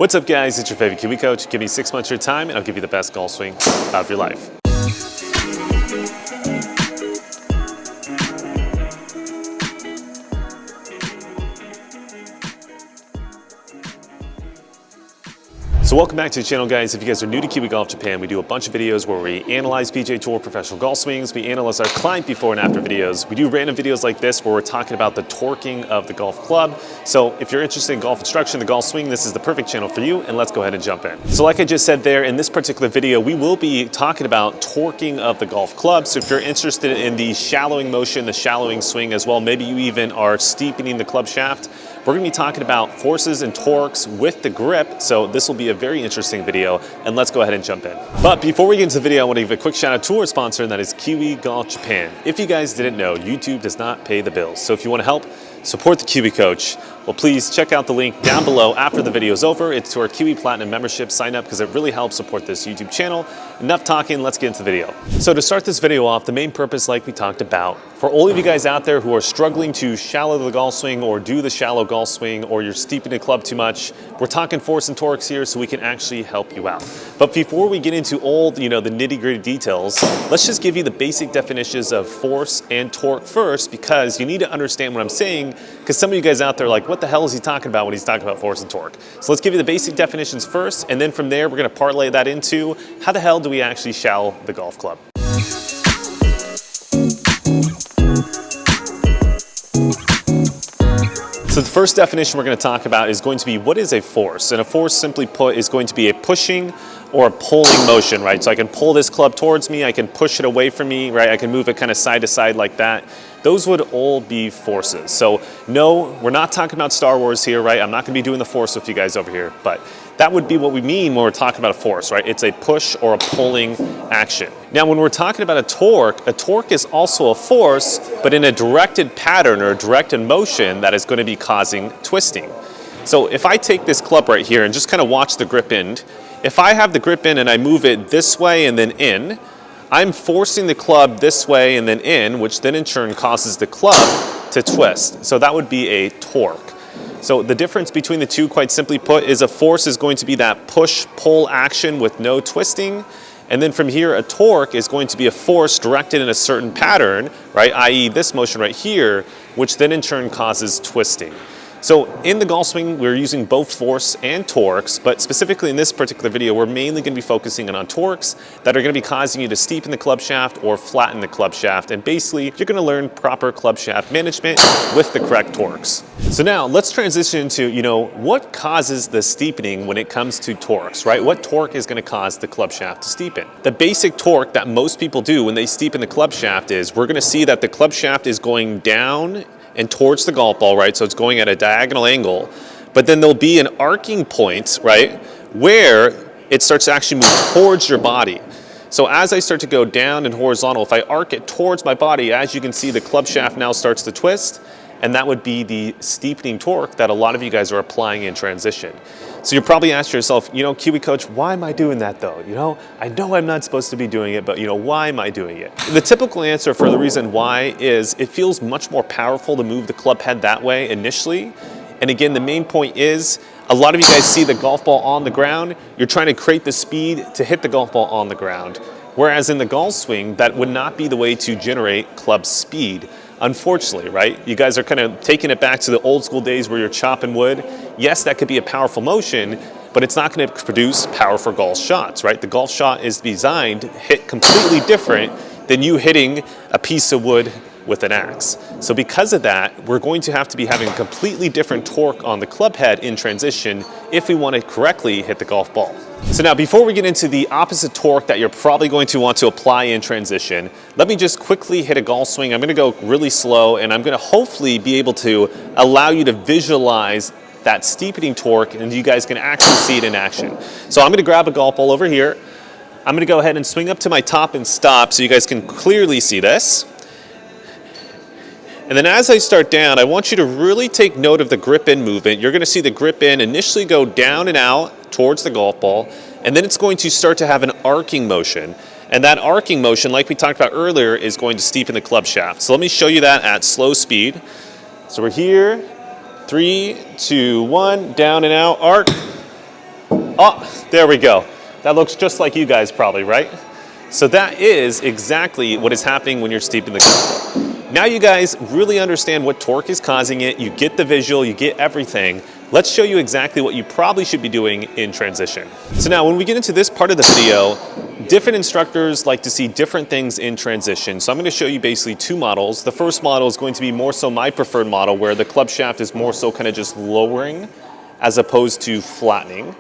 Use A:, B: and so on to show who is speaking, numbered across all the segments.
A: What's up guys, it's your favorite Kiwi coach. Give me 6 months of your time and I'll give you the best golf swing of your life. So welcome back to the channel guys. If you guys are new to Kiwi Golf Japan, we do a bunch of videos where we analyze PGA Tour professional golf swings, we analyze our client before and after videos. We do random videos like this where we're talking about the torquing of the golf club. So if you're interested in golf instruction, the golf swing, this is the perfect channel for you, and let's go ahead and jump in. So like I just said there, in this particular video, we will be talking about torquing of the golf club. So if you're interested in the shallowing motion, the shallowing swing as well, maybe you even are steepening the club shaft, we're going to be talking about forces and torques with the grip, so this will be a very interesting video, and let's go ahead and jump in. But before we get into the video, I want to give a quick shout out to our sponsor, and that is Kiwi Golf Japan. If you guys didn't know, YouTube does not pay the bills, so if you want to help support the Kiwi Coach, well, please check out the link down below after the video is over. It's to our Kiwi Platinum membership. Sign up because it really helps support this YouTube channel. Enough talking, let's get into the video. So to start this video off, the main purpose, like we talked about, for all of you guys out there who are struggling to shallow the golf swing or do the shallow golf swing, or you're steeping the club too much, we're talking force and torques here so we can actually help you out. But before we get into all the nitty-gritty details, let's just give you the basic definitions of force and torque first, because you need to understand what I'm saying, because some of you guys out there are like, what the hell is he talking about when he's talking about force and torque? So let's give you the basic definitions first, and then from there we're going to parlay that into how the hell do we actually shallow the golf club. So the first definition we're going to talk about is going to be, what is a force? And a force, simply put, is going to be a pushing or a pulling motion, right? So I can pull this club towards me, I can push it away from me, right? I can move it kind of side to side like that. Those would all be forces. So no, we're not talking about Star Wars here, right? I'm not going to be doing the force with you guys over here, but that would be what we mean when we're talking about a force, right? It's a push or a pulling action. Now, when we're talking about a torque is also a force, but in a directed pattern or a directed motion that is going to be causing twisting. So if I take this club right here and just kind of watch the grip end, if I have the grip in and I move it this way and then in, I'm forcing the club this way and then in, which then in turn causes the club to twist. So that would be a torque. So the difference between the two, quite simply put, is a force is going to be that push-pull action with no twisting. And then from here, a torque is going to be a force directed in a certain pattern, right? I.e. this motion right here, which then in turn causes twisting. So in the golf swing, we're using both force and torques, but specifically in this particular video, we're mainly going to be focusing on torques that are going to be causing you to steepen the club shaft or flatten the club shaft. And basically, you're going to learn proper club shaft management with the correct torques. So now let's transition to, what causes the steepening when it comes to torques, right? What torque is going to cause the club shaft to steepen? The basic torque that most people do when they steepen the club shaft is, we're going to see that the club shaft is going down and towards the golf ball, right? So it's going at a diagonal angle, but then there'll be an arcing point, right? Where it starts to actually move towards your body. So as I start to go down and horizontal, if I arc it towards my body, as you can see, the club shaft now starts to twist, and that would be the steepening torque that a lot of you guys are applying in transition. So you're probably asking yourself, Kiwi Coach, why am I doing that though? I know I'm not supposed to be doing it, but why am I doing it? The typical answer for the reason why is it feels much more powerful to move the club head that way initially. And again, the main point is, a lot of you guys see the golf ball on the ground, you're trying to create the speed to hit the golf ball on the ground. Whereas in the golf swing, that would not be the way to generate club speed. Unfortunately, right? You guys are kind of taking it back to the old school days where you're chopping wood. Yes, that could be a powerful motion, but it's not going to produce powerful golf shots, right? The golf shot is designed to hit completely different than you hitting a piece of wood with an axe. So because of that, we're going to have to be having a completely different torque on the club head in transition if we want to correctly hit the golf ball. So now, before we get into the opposite torque that you're probably going to want to apply in transition, let me just quickly hit a golf swing. I'm going to go really slow, and I'm going to hopefully be able to allow you to visualize that steepening torque, and you guys can actually see it in action. So I'm going to grab a golf ball over here. I'm going to go ahead and swing up to my top and stop so you guys can clearly see this. And then as I start down, I want you to really take note of the grip in movement. You're going to see the grip in initially go down and out towards the golf ball, and then it's going to start to have an arcing motion. And that arcing motion, like we talked about earlier, is going to steepen the club shaft. So let me show you that at slow speed. So we're here, 3, 2, 1, down and out, arc, Oh, there we go. That looks just like you guys probably, right? So that is exactly what is happening when you're steeping the club. Now you guys really understand what torque is causing it. You get the visual, you get everything. Let's show you exactly what you probably should be doing in transition. So now when we get into this part of the video, different instructors like to see different things in transition. So I'm going to show you basically two models. The first model is going to be more so my preferred model, where the club shaft is more so kind of just lowering as opposed to flattening.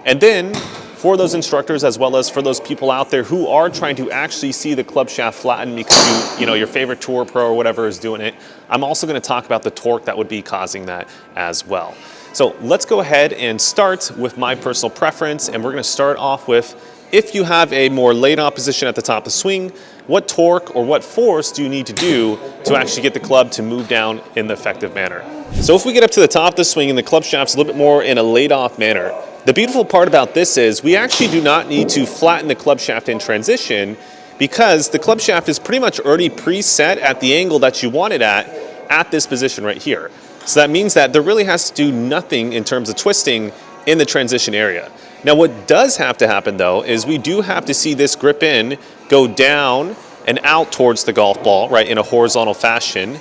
A: And then for those instructors, as well as for those people out there who are trying to actually see the club shaft flatten because you know, your favorite tour pro or whatever is doing it, I'm also going to talk about the torque that would be causing that as well. So let's go ahead and start with my personal preference, and we're going to start off with, if you have a more laid on position at the top of the swing, what torque or what force do you need to do to actually get the club to move down in the effective manner? So if we get up to the top of the swing and the club shaft's a little bit more in a laid off manner, the beautiful part about this is we actually do not need to flatten the club shaft in transition, because the club shaft is pretty much already preset at the angle that you want it at this position right here. So that means that there really has to do nothing in terms of twisting in the transition area. Now what does have to happen though is we do have to see this grip in go down and out towards the golf ball, right, in a horizontal fashion.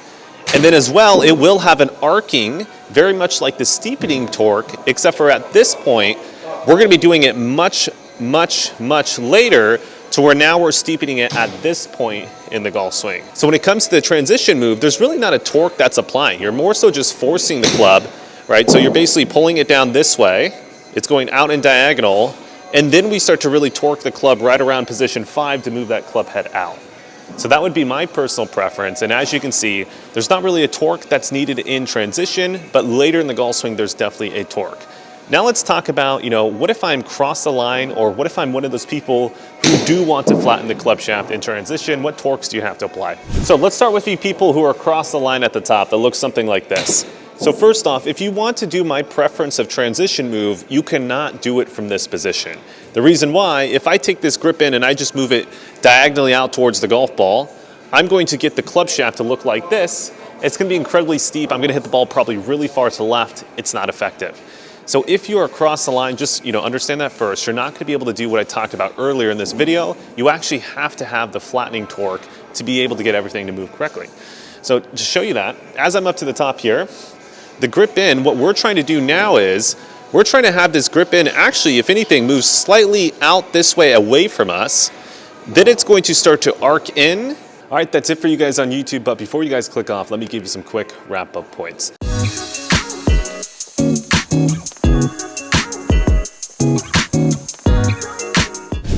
A: And then as well, it will have an arcing, very much like the steepening torque, except for at this point, we're going to be doing it much later, to where now we're steepening it at this point in the golf swing. So when it comes to the transition move, there's really not a torque that's applying. You're more so just forcing the club, right? So you're basically pulling it down this way. It's going out in diagonal. And then we start to really torque the club right around position 5 to move that club head out. So that would be my personal preference. And as you can see, there's not really a torque that's needed in transition, but later in the golf swing, there's definitely a torque. Now let's talk about, what if I'm cross the line, or what if I'm one of those people who do want to flatten the club shaft in transition? What torques do you have to apply? So let's start with you people who are across the line at the top. That looks something like this. So first off, if you want to do my preference of transition move, you cannot do it from this position. The reason why, if I take this grip in and I just move it diagonally out towards the golf ball, I'm going to get the club shaft to look like this. It's going to be incredibly steep. I'm going to hit the ball probably really far to the left. It's not effective. So if you are across the line, just understand that first. You're not going to be able to do what I talked about earlier in this video. You actually have to have the flattening torque to be able to get everything to move correctly. So to show you that, as I'm up to the top here, the grip in, what we're trying to do now is we're trying to have this grip in actually, if anything, move slightly out this way away from us. Then it's going to start to arc in. All right, that's it for you guys on YouTube. But before you guys click off, let me give you some quick wrap-up points.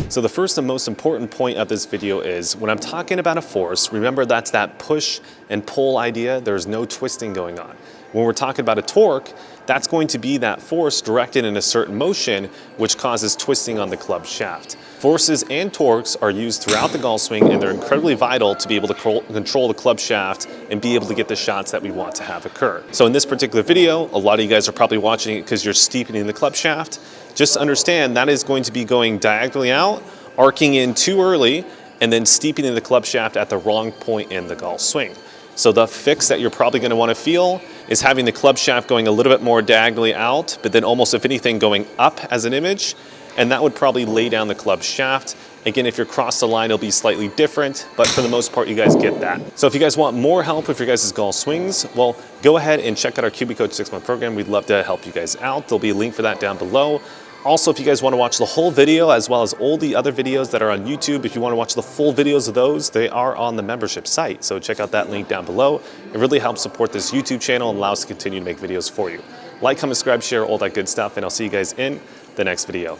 A: So the first and most important point of this video is, when I'm talking about a force, remember that's that push and pull idea. There's no twisting going on. When we're talking about a torque, that's going to be that force directed in a certain motion, which causes twisting on the club shaft. Forces and torques are used throughout the golf swing, and they're incredibly vital to be able to control the club shaft and be able to get the shots that we want to have occur. So in this particular video, a lot of you guys are probably watching it because you're steepening the club shaft. Just understand that is going to be going diagonally out, arcing in too early, and then steepening the club shaft at the wrong point in the golf swing. So the fix that you're probably going to want to feel is having the club shaft going a little bit more diagonally out, but then almost, if anything, going up as an image, and that would probably lay down the club shaft. Again, if you're across the line, it'll be slightly different, but for the most part, you guys get that. So if you guys want more help with your guys' golf swings, well, go ahead and check out our Kii Coach 6-month program. We'd love to help you guys out. There'll be a link for that down below. Also, if you guys want to watch the whole video, as well as all the other videos that are on YouTube, if you want to watch the full videos of those, they are on the membership site. So check out that link down below. It really helps support this YouTube channel and allows us to continue to make videos for you. Like, comment, subscribe, share, all that good stuff, and I'll see you guys in the next video.